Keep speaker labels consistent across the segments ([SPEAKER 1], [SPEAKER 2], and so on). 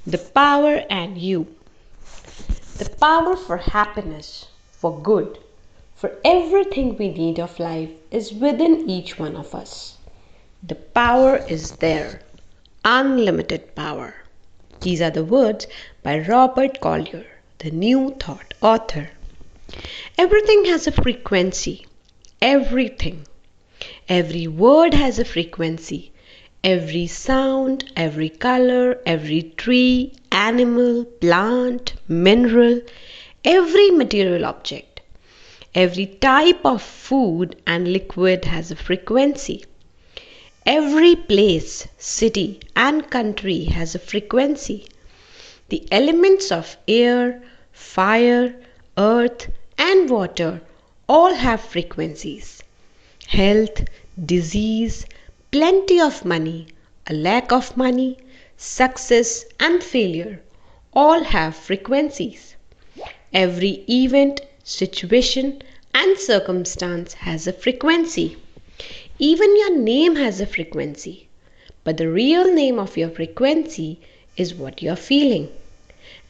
[SPEAKER 1] The power and you. The power for happiness, for good, for everything we need of life is within each one of us. The power is there. Unlimited power. These are the words by Robert Collier, the New Thought author. Everything has a frequency. Everything. Every word has a frequency. Every sound, every color, every tree, animal, plant, mineral, every material object, every type of food and liquid has a frequency. Every place, city, and country has a frequency. The elements of air, fire, earth, and water all have frequencies. Health, disease, plenty of money, a lack of money, success, and failure all have frequencies. Every event, situation, and circumstance has a frequency. Even your name has a frequency, but the real name of your frequency is what you're feeling.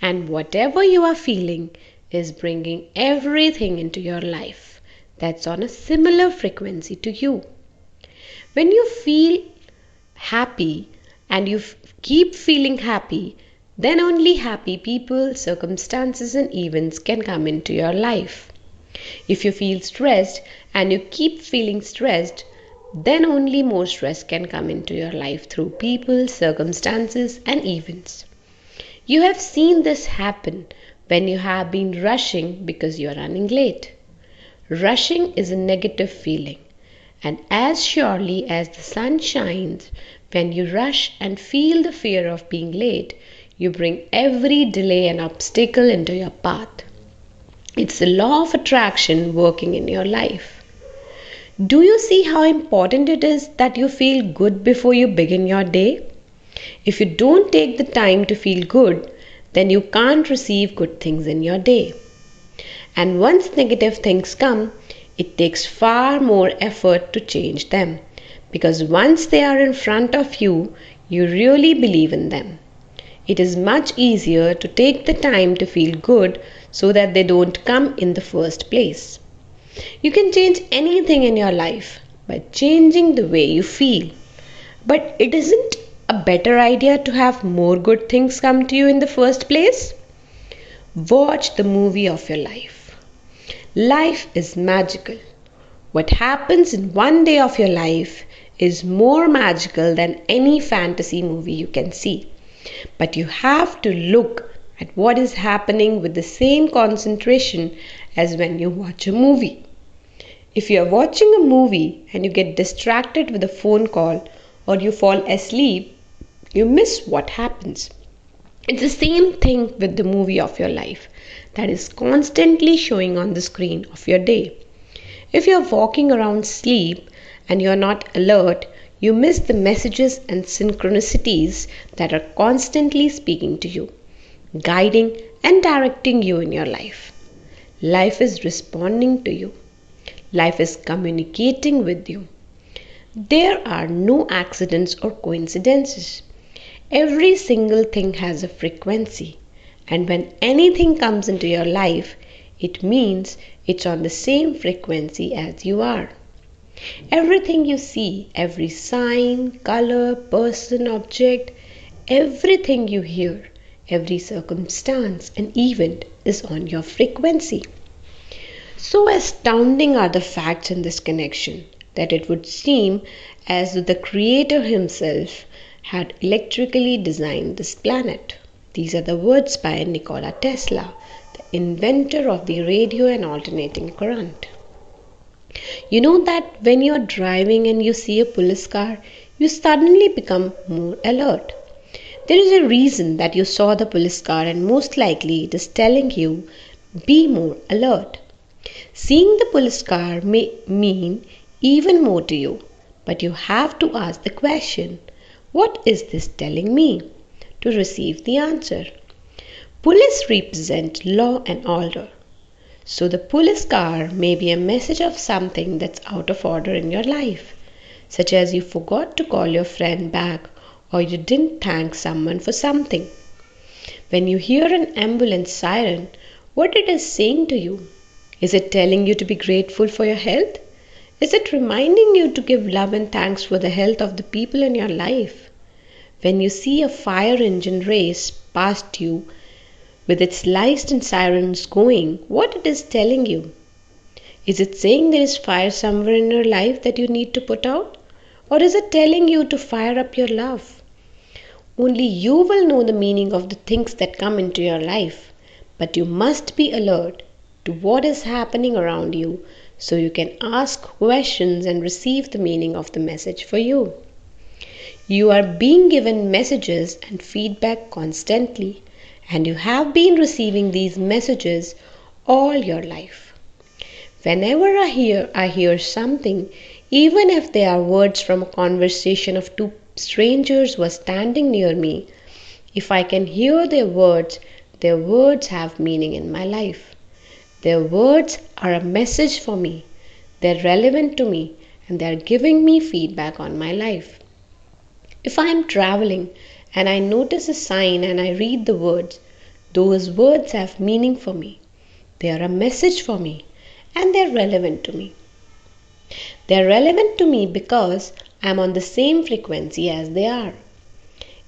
[SPEAKER 1] And whatever you are feeling is bringing everything into your life that's on a similar frequency to you. When you feel happy and you keep feeling happy, then only happy people, circumstances, and events can come into your life. If you feel stressed and you keep feeling stressed, then only more stress can come into your life through people, circumstances, and events. You have seen this happen when you have been rushing because you are running late. Rushing is a negative feeling, and as surely as the sun shines, when you rush and feel the fear of being late, you bring every delay and obstacle into your path. It's the law of attraction working in your life. Do you see how important it is that you feel good before you begin your day? If you don't take the time to feel good, then you can't receive good things in your day. And once negative things come, it takes far more effort to change them, because once they are in front of you, you really believe in them. It is much easier to take the time to feel good so that they don't come in the first place. You can change anything in your life by changing the way you feel. But it isn't a better idea to have more good things come to you in the first place? Watch the movie of your life. Life is magical. What happens in one day of your life is more magical than any fantasy movie you can see. But you have to look at what is happening with the same concentration as when you watch a movie. If you are watching a movie and you get distracted with a phone call or you fall asleep, you miss what happens. It's the same thing with the movie of your life that is constantly showing on the screen of your day. If you're walking around sleep and you're not alert, you miss the messages and synchronicities that are constantly speaking to you, guiding and directing you in your life. Life is responding to you. Life is communicating with you. There are no accidents or coincidences. Every single thing has a frequency, and when anything comes into your life, it means it's on the same frequency as you are. Everything you see, every sign, color, person, object, everything you hear, every circumstance and event is on your frequency. So astounding are the facts in this connection that it would seem as though the Creator Himself had electrically designed this planet. These are the words by Nikola Tesla, the inventor of the radio and alternating current. You know that when you are driving and you see a police car, you suddenly become more alert. There is a reason that you saw the police car, and most likely it is telling you, be more alert. Seeing the police car may mean even more to you, but you have to ask the question, what is this telling me? To receive the answer. Police represent law and order. So the police car may be a message of something that's out of order in your life, such as you forgot to call your friend back or you didn't thank someone for something. When you hear an ambulance siren, what it is saying to you? Is it telling you to be grateful for your health? Is it reminding you to give love and thanks for the health of the people in your life? When you see a fire engine race past you with its lights and sirens going, what it is telling you? Is it saying there is fire somewhere in your life that you need to put out? Or is it telling you to fire up your love? Only you will know the meaning of the things that come into your life, but you must be alert to what is happening around you so you can ask questions and receive the meaning of the message for you. You are being given messages and feedback constantly, and you have been receiving these messages all your life. Whenever I hear something, even if they are words from a conversation of two strangers who are standing near me, if I can hear their words have meaning in my life. Their words are a message for me. They're relevant to me and they're giving me feedback on my life. If I am traveling and I notice a sign and I read the words, those words have meaning for me. They are a message for me and they're relevant to me. They're relevant to me because I'm on the same frequency as they are.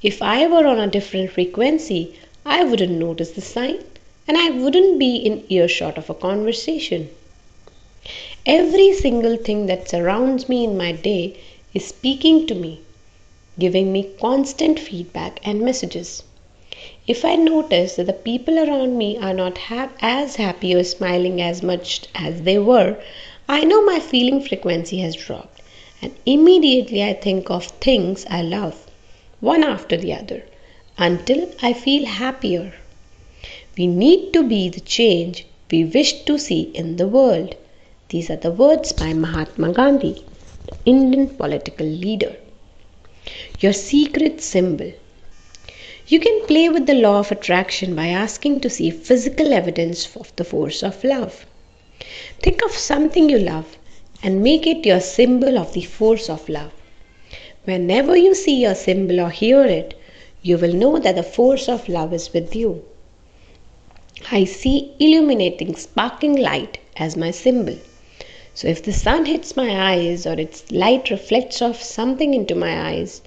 [SPEAKER 1] If I were on a different frequency, I wouldn't notice the sign and I wouldn't be in earshot of a conversation. Every single thing that surrounds me in my day is speaking to me, giving me constant feedback and messages. If I notice that the people around me are not as happy or smiling as much as they were, I know my feeling frequency has dropped, and immediately I think of things I love, one after the other, until I feel happier. We need to be the change we wish to see in the world. These are the words by Mahatma Gandhi, the Indian political leader. Your secret symbol. You can play with the law of attraction by asking to see physical evidence of the force of love. Think of something you love and make it your symbol of the force of love. Whenever you see your symbol or hear it, you will know that the force of love is with you. I see illuminating, sparkling light as my symbol. So if the sun hits my eyes or its light reflects off something into my eyes,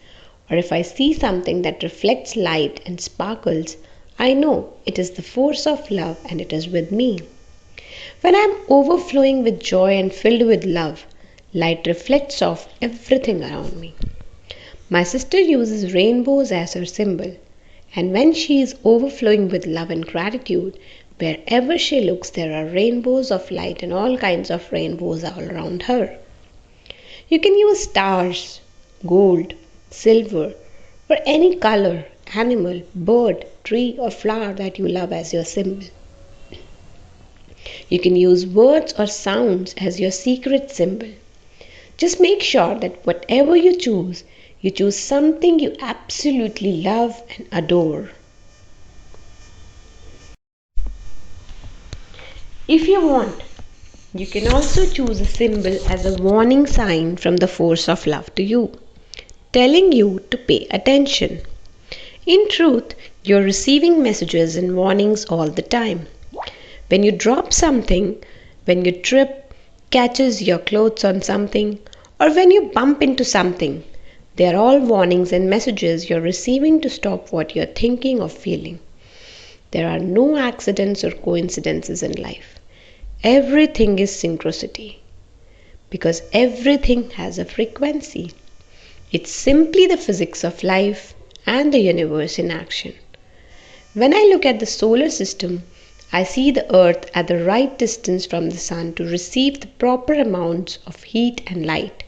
[SPEAKER 1] or if I see something that reflects light and sparkles, I know it is the force of love and it is with me. When I am overflowing with joy and filled with love, light reflects off everything around me. My sister uses rainbows as her symbol, and when she is overflowing with love and gratitude, wherever she looks there are rainbows of light and all kinds of rainbows all around her. You can use stars, gold, silver, or any color, animal, bird, tree or flower that you love as your symbol. You can use words or sounds as your secret symbol. Just make sure that whatever you choose something you absolutely love and adore. If you want, you can also choose a symbol as a warning sign from the force of love to you, telling you to pay attention. In truth, you're receiving messages and warnings all the time. When you drop something, when you trip, catches your clothes on something, or when you bump into something, they are all warnings and messages you're receiving to stop what you're thinking or feeling. There are no accidents or coincidences in life. Everything is synchronicity because everything has a frequency. It's simply the physics of life and the universe in action. When I look at the solar system, I see the earth at the right distance from the sun to receive the proper amounts of heat and light.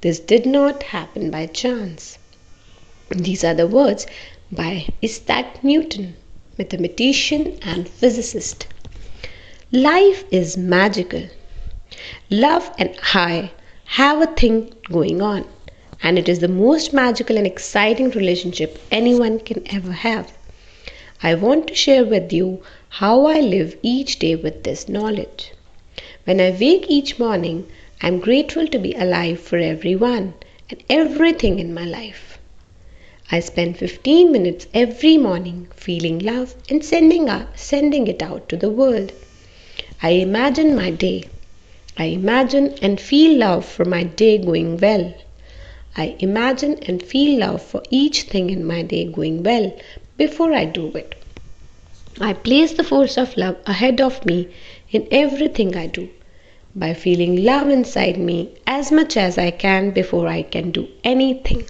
[SPEAKER 1] This did not happen by chance. These are the words by Isaac Newton, mathematician and physicist. Life is magical. Love and I have a thing going on, and it is the most magical and exciting relationship anyone can ever have. I want to share with you how I live each day with this knowledge. When I wake each morning, I am grateful to be alive for everyone and everything in my life. I spend 15 minutes every morning feeling love and sending it out to the world. I imagine my day. I imagine and feel love for my day going well. I imagine and feel love for each thing in my day going well before I do it. I place the force of love ahead of me in everything I do by feeling love inside me as much as I can before I can do anything.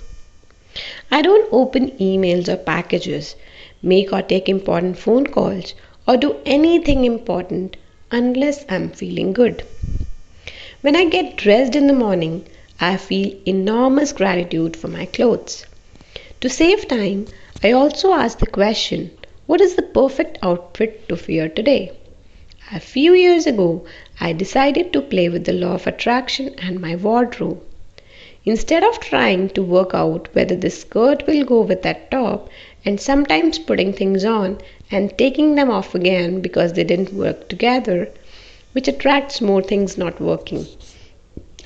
[SPEAKER 1] I don't open emails or packages, make or take important phone calls, or do anything important unless I'm feeling good. When I get dressed in the morning, I feel enormous gratitude for my clothes. To save time, I also ask the question, what is the perfect outfit to wear today? A few years ago, I decided to play with the law of attraction and my wardrobe. Instead of trying to work out whether this skirt will go with that top and sometimes putting things on and taking them off again because they didn't work together, which attracts more things not working,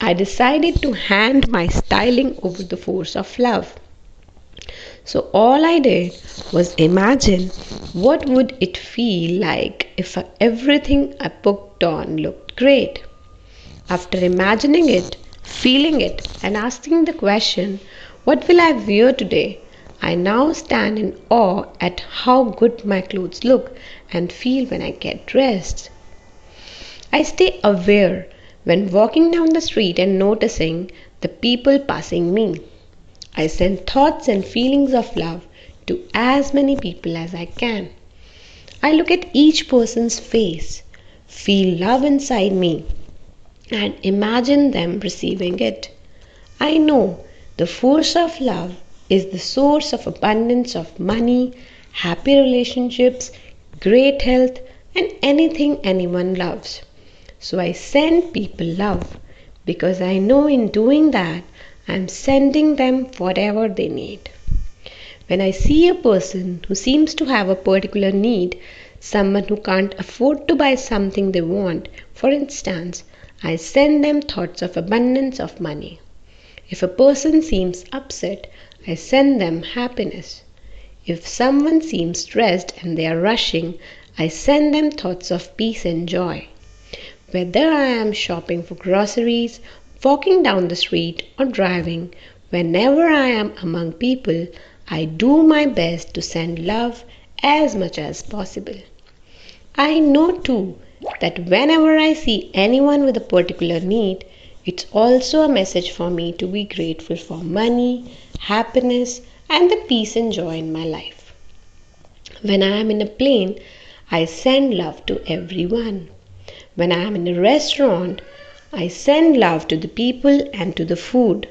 [SPEAKER 1] I decided to hand my styling over the force of love. So all I did was imagine what would it feel like if everything I put on looked great. After imagining it, feeling it, and asking the question, what will I wear today? I now stand in awe at how good my clothes look and feel when I get dressed. I stay aware when walking down the street and noticing the people passing me. I send thoughts and feelings of love to as many people as I can. I look at each person's face, feel love inside me, and imagine them receiving it. I know the force of love is the source of abundance of money, happy relationships, great health, and anything anyone loves. So I send people love because I know in doing that I'm sending them whatever they need. When I see a person who seems to have a particular need, someone who can't afford to buy something they want, for instance, I send them thoughts of abundance of money. If a person seems upset, I send them happiness. If someone seems stressed and they are rushing, I send them thoughts of peace and joy. Whether I am shopping for groceries, walking down the street, or driving, whenever I am among people, I do my best to send love as much as possible. I know too that whenever I see anyone with a particular need, it's also a message for me to be grateful for money, happiness, and the peace and joy in my life. When I am in a plane, I send love to everyone. When I am in a restaurant, I send love to the people and to the food.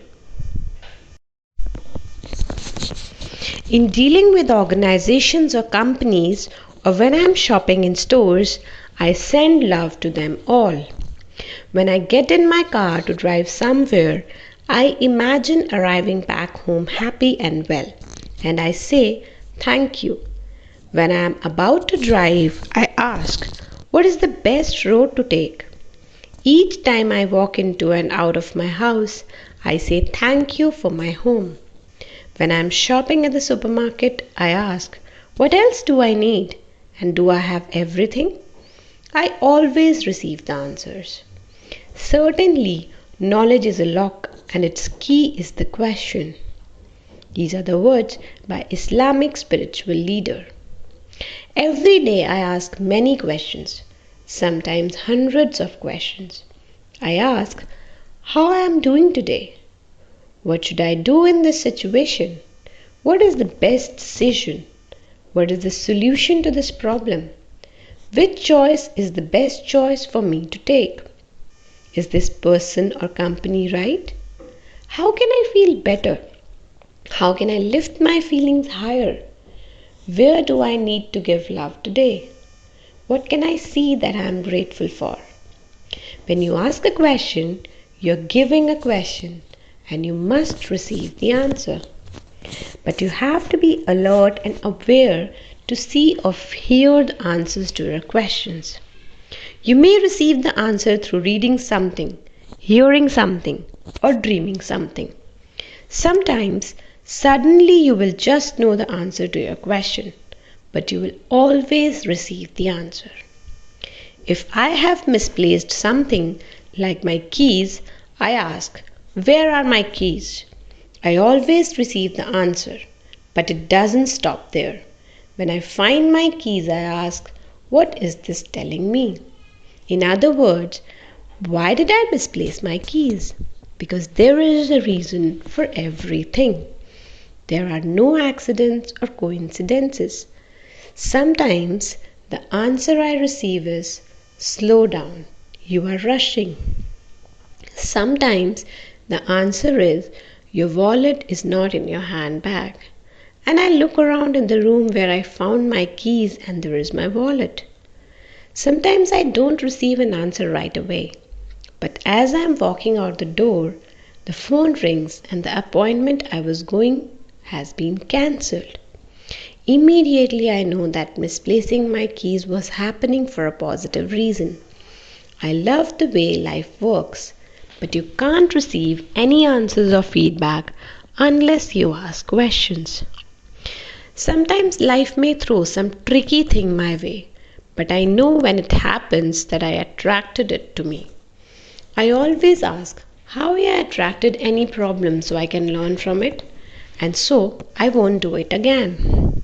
[SPEAKER 1] In dealing with organizations or companies, or when I am shopping in stores, I send love to them all. When I get in my car to drive somewhere, I imagine arriving back home happy and well, and I say thank you. When I am about to drive, I ask, what is the best road to take? Each time I walk into and out of my house, I say thank you for my home. When I am shopping at the supermarket, I ask, what else do I need? And do I have everything? I always receive the answers. Certainly, knowledge is a lock and its key is the question. These are the words by Islamic spiritual leader. Every day I ask many questions, sometimes hundreds of questions. I ask how I am doing today. What should I do in this situation? What is the best decision? What is the solution to this problem? Which choice is the best choice for me to take? Is this person or company right? How can I feel better? How can I lift my feelings higher? Where do I need to give love today? What can I see that I am grateful for? When you ask a question, you're giving a question and you must receive the answer. But you have to be alert and aware to see or hear the answers to your questions. You may receive the answer through reading something, hearing something, or dreaming something. Sometimes Suddenly you will just know the answer to your question, but you will always receive the answer. If I have misplaced something like my keys, I ask, "Where are my keys?" I always receive the answer, but it doesn't stop there. When I find my keys, I ask, "What is this telling me?" In other words, why did I misplace my keys? Because there is a reason for everything. There are no accidents or coincidences. Sometimes the answer I receive is, "Slow down, you are rushing." Sometimes the answer is, "Your wallet is not in your handbag." And I look around in the room where I found my keys and there is my wallet. Sometimes I don't receive an answer right away. But as I am walking out the door, the phone rings and the appointment I was going has been cancelled. Immediately I know that misplacing my keys was happening for a positive reason. I love the way life works, but you can't receive any answers or feedback unless you ask questions. Sometimes life may throw some tricky thing my way, but I know when it happens that I attracted it to me. I always ask how I attracted any problem so I can learn from it, and so I won't do it again.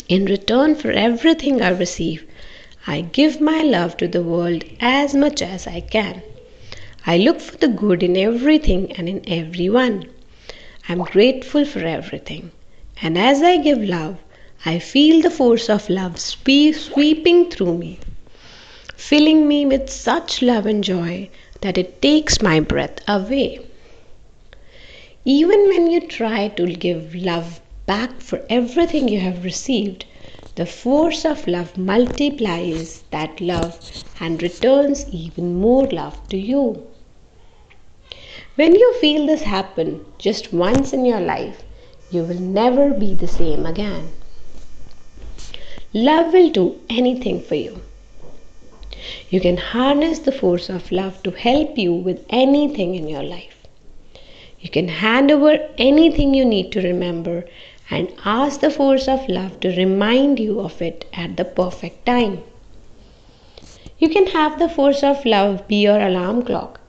[SPEAKER 1] In return for everything I receive, I give my love to the world as much as I can. I look for the good in everything and in everyone. I'm grateful for everything. And as I give love, I feel the force of love sweeping through me, filling me with such love and joy that it takes my breath away. Even when you try to give love back for everything you have received, the force of love multiplies that love and returns even more love to you. When you feel this happen just once in your life, you will never be the same again. Love will do anything for you. You can harness the force of love to help you with anything in your life. You can hand over anything you need to remember and ask the force of love to remind you of it at the perfect time. You can have the force of love be your alarm clock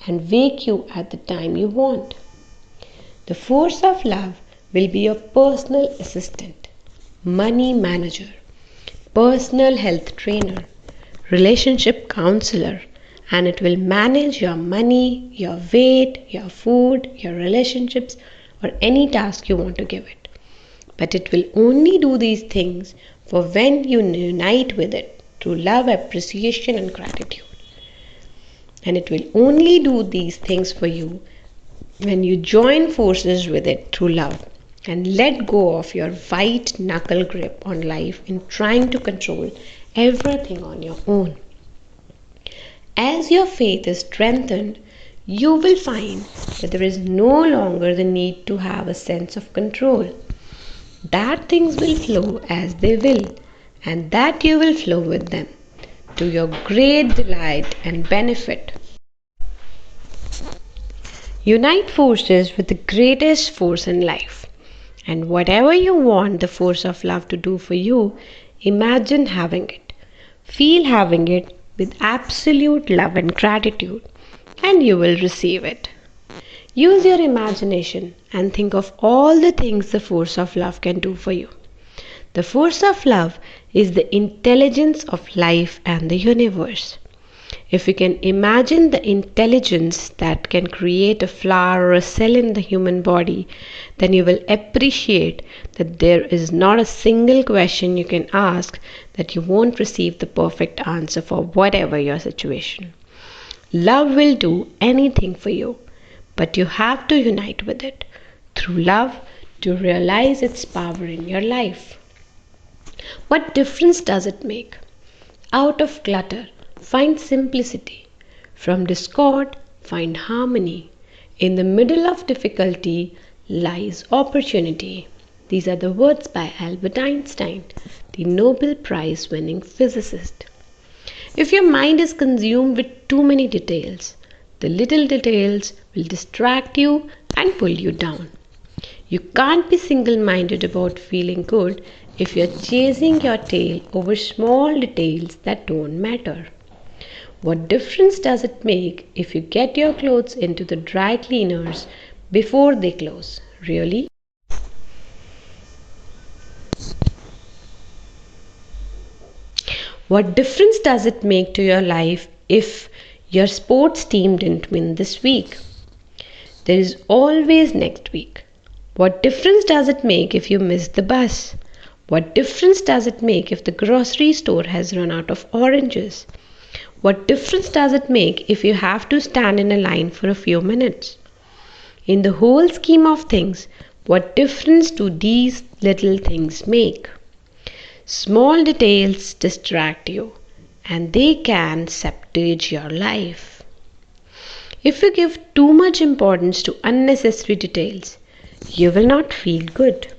[SPEAKER 1] and wake you at the time you want. The force of love will be your personal assistant, money manager, personal health trainer, relationship counselor, and it will manage your money, your weight, your food, your relationships, or any task you want to give it. But it will only do these things for when you unite with it through love, appreciation, and gratitude. And it will only do these things for you when you join forces with it through love and let go of your white knuckle grip on life in trying to control everything on your own. As your faith is strengthened, you will find that there is no longer the need to have a sense of control. That things will flow as they will, and that you will flow with them to your great delight and benefit. Unite forces with the greatest force in life. And whatever you want the force of love to do for you, imagine having it. Feel having it with absolute love and gratitude, and you will receive it. Use your imagination and think of all the things the force of love can do for you. The force of love is the intelligence of life and the universe. If you can imagine the intelligence that can create a flower or a cell in the human body, then you will appreciate that there is not a single question you can ask that you won't receive the perfect answer for whatever your situation. Love will do anything for you, but you have to unite with it through love to realize its power in your life. What difference does it make? Out of clutter, find simplicity. From discord, find harmony. In the middle of difficulty lies opportunity. These are the words by Albert Einstein, the Nobel Prize winning physicist. If your mind is consumed with too many details, the little details will distract you and pull you down. You can't be single minded about feeling good if you're chasing your tail over small details that don't matter. What difference does it make if you get your clothes into the dry cleaners before they close? Really? What difference does it make to your life if your sports team didn't win this week? There is always next week. What difference does it make if you miss the bus? What difference does it make if the grocery store has run out of oranges? What difference does it make if you have to stand in a line for a few minutes? In the whole scheme of things, what difference do these little things make? Small details distract you, and they can sabotage your life. If you give too much importance to unnecessary details, you will not feel good.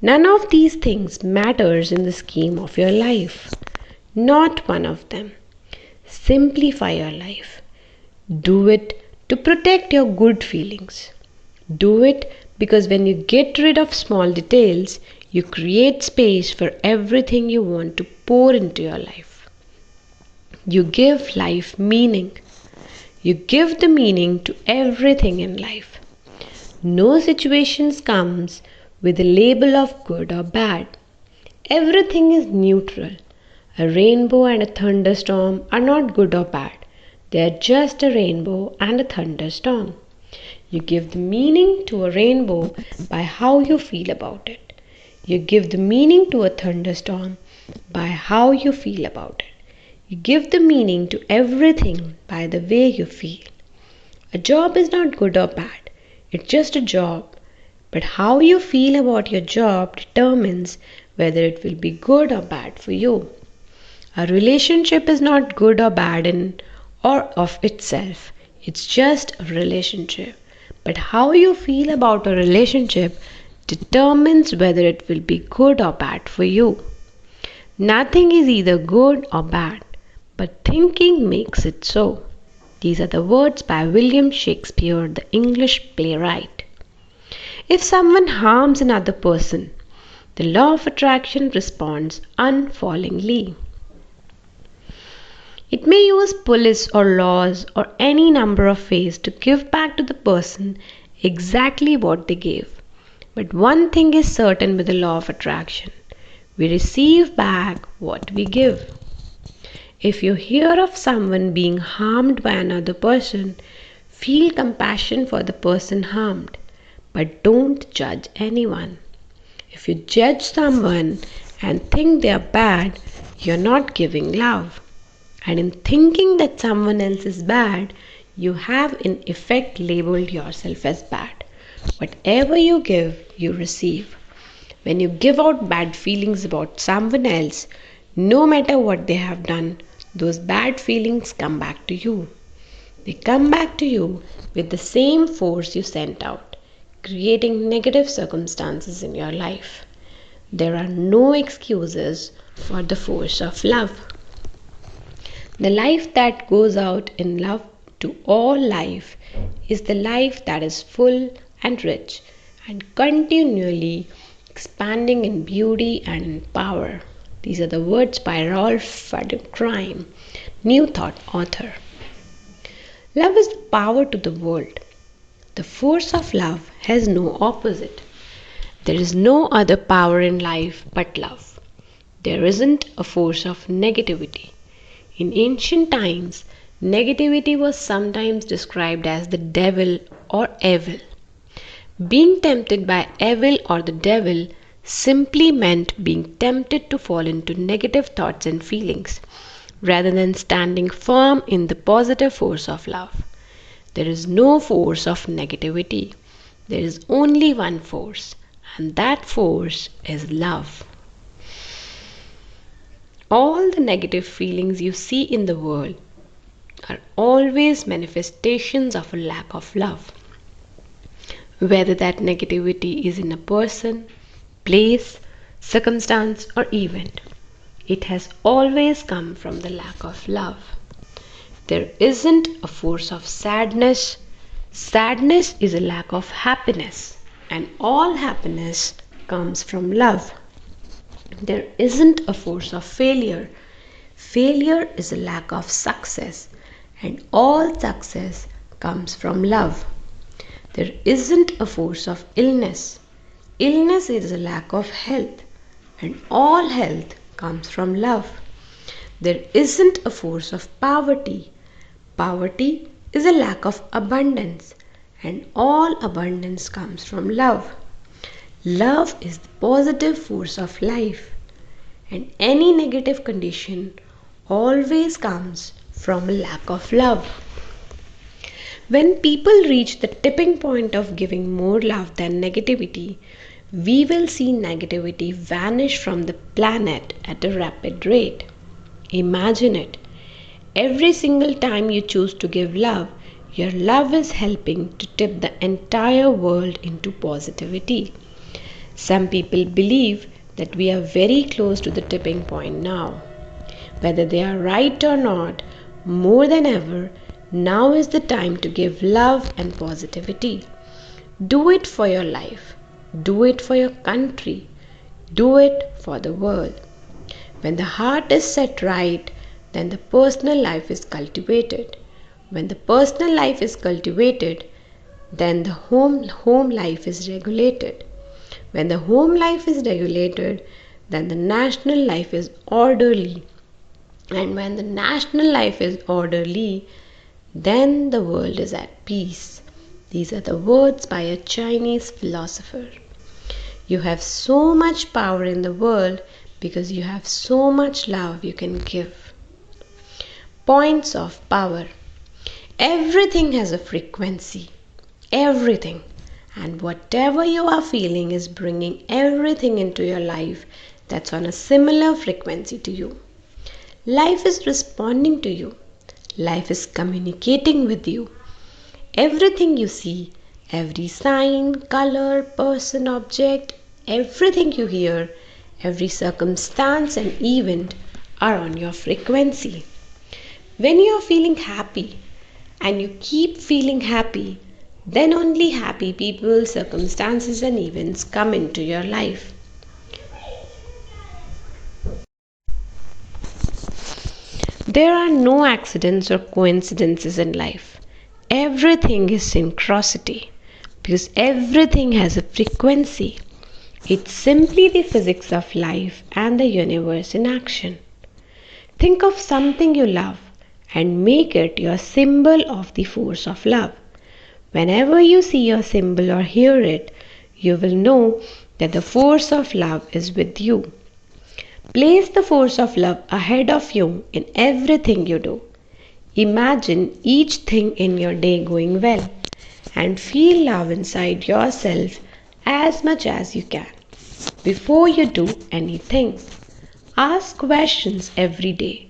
[SPEAKER 1] None of these things matters in the scheme of your life. Not one of them. Simplify your life. Do it to protect your good feelings. Do it because when you get rid of small details, you create space for everything you want to pour into your life. You give life meaning. You give the meaning to everything in life. No situation comes with a label of good or bad. Everything is neutral. A rainbow and a thunderstorm are not good or bad. They are just a rainbow and a thunderstorm. You give the meaning to a rainbow by how you feel about it. You give the meaning to a thunderstorm by how you feel about it. You give the meaning to everything by the way you feel. A job is not good or bad. It's just a job. But how you feel about your job determines whether it will be good or bad for you. A relationship is not good or bad in or of itself. It's just a relationship. But how you feel about a relationship determines whether it will be good or bad for you. Nothing is either good or bad, but thinking makes it so. These are the words by William Shakespeare, the English playwright. If someone harms another person, the law of attraction responds unfallingly. It may use police or laws or any number of ways to give back to the person exactly what they gave. But one thing is certain with the law of attraction. We receive back what we give. If you hear of someone being harmed by another person, feel compassion for the person harmed, but don't judge anyone. If you judge someone and think they are bad, you're not giving love. And in thinking that someone else is bad, you have in effect labeled yourself as bad. Whatever you give, you receive. When you give out bad feelings about someone else, no matter what they have done, those bad feelings come back to you. They come back to you with the same force you sent out, creating negative circumstances in your life. There are no excuses for the force of love. The life that goes out in love to all life is the life that is full and rich and continually expanding in beauty and in power. These are the words by Rolf Vadencrime, New Thought author. Love is the power to the world. The force of love has no opposite. There is no other power in life but love. There isn't a force of negativity. In ancient times, negativity was sometimes described as the devil or evil. Being tempted by evil or the devil simply meant being tempted to fall into negative thoughts and feelings, rather than standing firm in the positive force of love. There is no force of negativity. There is only one force, and that force is love. All the negative feelings you see in the world are always manifestations of a lack of love. Whether that negativity is in a person, place, circumstance, or event, it has always come from the lack of love. There isn't a force of sadness. Sadness is a lack of happiness, and all happiness comes from love. There isn't a force of failure. Failure is a lack of success, and all success comes from love. There isn't a force of illness. Illness is a lack of health, and all health comes from love. There isn't a force of poverty. Poverty is a lack of abundance, and all abundance comes from love. Love is the positive force of life, and any negative condition always comes from a lack of love. When people reach the tipping point of giving more love than negativity, we will see negativity vanish from the planet at a rapid rate. Imagine it. Every single time you choose to give love, your love is helping to tip the entire world into positivity. Some people believe that we are very close to the tipping point now. Whether they are right or not, more than ever, now is the time to give love and positivity. Do it for your life. Do it for your country. Do it for the world. When the heart is set right, then the personal life is cultivated. When the personal life is cultivated, then the home life is regulated. When the home life is regulated, then the national life is orderly. And when the national life is orderly, then the world is at peace. These are the words by a Chinese philosopher. You have so much power in the world because you have so much love you can give. Points of power. Everything has a frequency. Everything. And whatever you are feeling is bringing everything into your life that's on a similar frequency to you. Life is responding to you. Life is communicating with you. Everything you see, every sign, color, person, object, everything you hear, every circumstance and event are on your frequency. When you are feeling happy and you keep feeling happy, then only happy people, circumstances and events come into your life. There are no accidents or coincidences in life. Everything is synchronicity because everything has a frequency. It's simply the physics of life and the universe in action. Think of something you love and make it your symbol of the force of love. Whenever you see your symbol or hear it, you will know that the force of love is with you. Place the force of love ahead of you in everything you do. Imagine each thing in your day going well and feel love inside yourself as much as you can. Before you do anything, ask questions every day.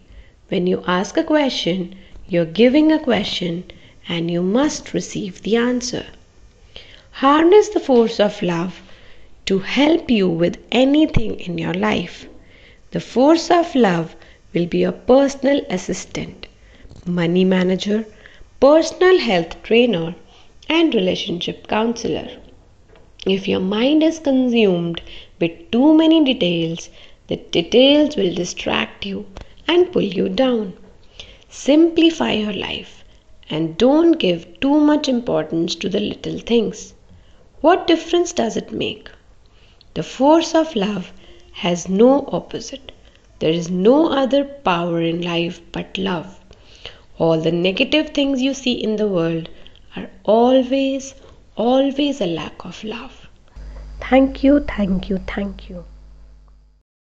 [SPEAKER 1] When you ask a question, you're giving a question and you must receive the answer. Harness the force of love to help you with anything in your life. The force of love will be your personal assistant, money manager, personal health trainer, and relationship counselor. If your mind is consumed with too many details, the details will distract you and pull you down. Simplify your life and don't give too much importance to the little things. What difference does it make? The force of love has no opposite. There is no other power in life but love. All the negative things you see in the world are always a lack of love. Thank you, thank you, thank you.